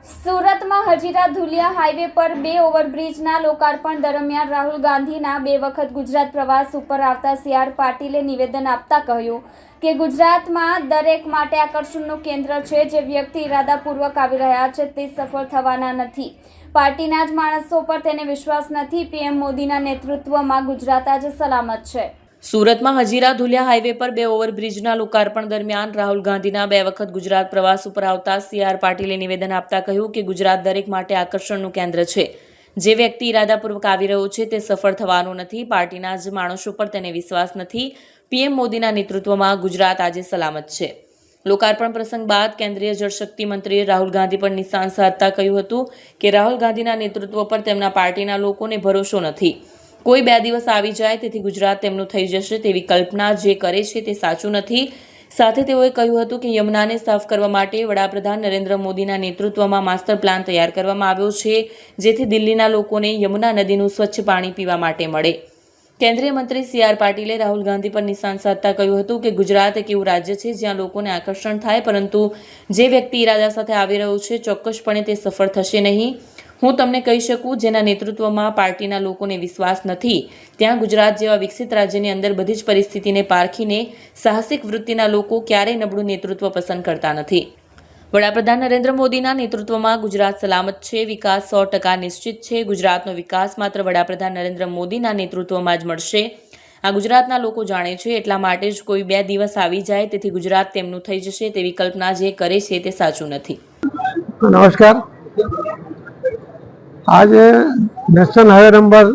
સુરતમાં હજીરા ધુલિયા હાઈવે પર 2 ઓવરબ્રિજના લોકાર્પણ દરમિયાન રાહુલ ગાંધીના 2 વખત ગુજરાત પ્રવાસ ઉપર આવતા સી.આર. પાટીલે નિવેદન આપતા કહ્યું કે ગુજરાતમાં દરેક માટે આકર્ષણનું કેન્દ્ર છે. જે વ્યક્તિ ઇરાદાપૂર્વક આવી રહ્યા છે તે સફળ થવાના નથી. પાર્ટીના જ માણસો પર તેને વિશ્વાસ નથી. પીએમ મોદીના નેતૃત્વમાં ગુજરાત આજે સલામત છે. સુરતમાં હજીરા ધુલિયા હાઈવે પર 2 ઓવરબ્રિજના લોકાર્પણ દરમિયાન રાહુલ ગાંધીના 2 વખત ગુજરાત પ્રવાસ ઉપર આવતા સી.આર. પાટીલે નિવેદન આપતા કહ્યું કે ગુજરાત દરેક માટે આકર્ષણનું કેન્દ્ર છે. જે વ્યક્તિ ઇરાદાપૂર્વક આવી રહ્યો છે તે સફળ થવાનું નથી. પાર્ટીના જ માણસો પર તેને વિશ્વાસ નથી. પીએમ મોદીના નેતૃત્વમાં ગુજરાત આજે સલામત છે. લોકાર્પણ પ્રસંગ બાદ કેન્દ્રીય જળશક્તિ મંત્રીએ રાહુલ ગાંધી પર નિશાન સાધતા કહ્યું હતું કે રાહુલ ગાંધીના નેતૃત્વ પર તેમના પાર્ટીના લોકોને ભરોસો નથી. કોઈ 2 દિવસ આવી જાય તેથી ગુજરાત તેમનું થઈ જશે તેવી કલ્પના જે કરે છે તે સાચું નથી. સાથે તેઓએ કહ્યું હતું કે યમુનાને સાફ કરવા માટે વડાપ્રધાન નરેન્દ્ર મોદીના નેતૃત્વમાં માસ્ટર પ્લાન તૈયાર કરવામાં આવ્યો છે, જેથી દિલ્હીના લોકોને યમુના નદીનું સ્વચ્છ પાણી પીવા માટે મળે. કેન્દ્રીય મંત્રી સી.આર. પાટીલે રાહુલ ગાંધી પર નિશાન સાધતા કહ્યું હતું કે ગુજરાત એક એવું રાજ્ય છે જ્યાં લોકોને આકર્ષણ થાય, પરંતુ જે વ્યક્તિ ઇરાદા સાથે આવી રહ્યો છે ચોક્કસપણે તે સફળ થશે નહીં. હું તમને કહી શકું, જેના નેતૃત્વમાં પાર્ટીના લોકોને વિશ્વાસ નથી ત્યાં ગુજરાત જેવા વિકસિત રાજ્યની અંદર બધી જ પરિસ્થિતિને પારખીને સાહસિક વૃત્તિના લોકો ક્યારેય નબળું નેતૃત્વ પસંદ કરતા નથી. વડાપ્રધાન નરેન્દ્ર મોદીના નેતૃત્વમાં ગુજરાત સલામત છે. વિકાસ 100% નિશ્ચિત છે. ગુજરાતનો વિકાસ માત્ર વડાપ્રધાન નરેન્દ્ર મોદીના નેતૃત્વમાં જ મળશે. આ ગુજરાતના લોકો જાણે છે. એટલા માટે જ કોઈ 2 દિવસ આવી જાય તેથી ગુજરાત તેમનું થઈ જશે તેવી કલ્પના જે કરે છે તે સાચું નથી. નમસ્કાર. આજે નેશનલ હાઈવે નંબર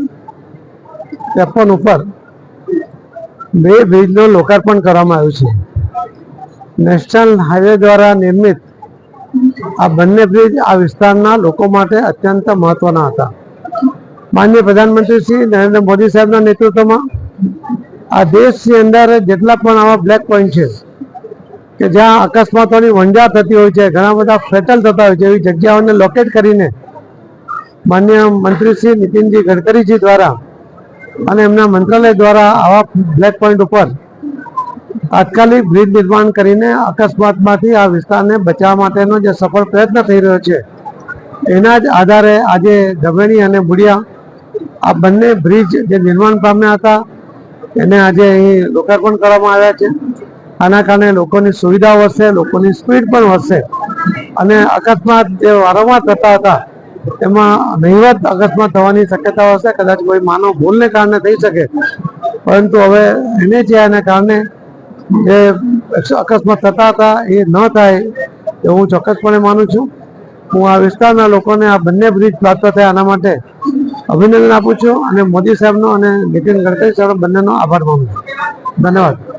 53 ઉપર 2 બ્રિજનું લોકાર્પણ કરવામાં આવ્યું છે. નેશનલ હાઈવે દ્વારા નિર્મિત આ બંને બ્રિજ આ વિસ્તારના લોકો માટે અત્યંત મહત્વના હતા. માનનીય પ્રધાનમંત્રી શ્રી નરેન્દ્ર મોદી સાહેબના નેતૃત્વમાં આ દેશની અંદર જેટલા પણ આવા બ્લેક પોઈન્ટ છે કે જ્યાં અકસ્માતોની વંજા થતી હોય છે, ઘણા બધા ફેટલ થતા હોય છે, એવી જગ્યાઓને લોકેટ કરીને માનનીય મંત્રી શ્રી નીતિનજી ગડકરીજી દ્વારા અને એમના મંત્રાલય દ્વારા આવા બ્લેક પોઈન્ટ ઉપર તાત્કાલિક બ્રિજ નિર્માણ કરીને અકસ્માતમાંથી આ વિસ્તારને બચાવવા માટેનો જે સફળ પ્રયત્ન થઈ રહ્યો છે એના જ આધારે આજે ધમેણી અને બુડિયા આ બંને બ્રિજ જે નિર્માણ પામ્યા હતા એને આજે અહીં લોકાર્પણ કરવામાં આવ્યા છે. આના કારણે લોકોની સુવિધા વધશે, લોકોની સ્પીડ પણ વધશે અને અકસ્માત જે વારંવાર થતા હતા એમાં નહીવત અકસ્માત થવાની શક્યતાઓ હશે. કદાચ કોઈ માનવ ભૂલને કારણે થઈ શકે, પરંતુ હવે એને જે આના કારણે જે અકસ્માત થતા હતા એ ન થાય એવું હું ચોક્કસપણે માનું છું. હું આ વિસ્તારના લોકોને આ બંને બ્રિજ પ્રાપ્ત થયા આના માટે અભિનંદન આપું છું અને મોદી સાહેબનો અને નીતિન ગડકરી સાહેબ બંનેનો આભાર માનું છું. ધન્યવાદ.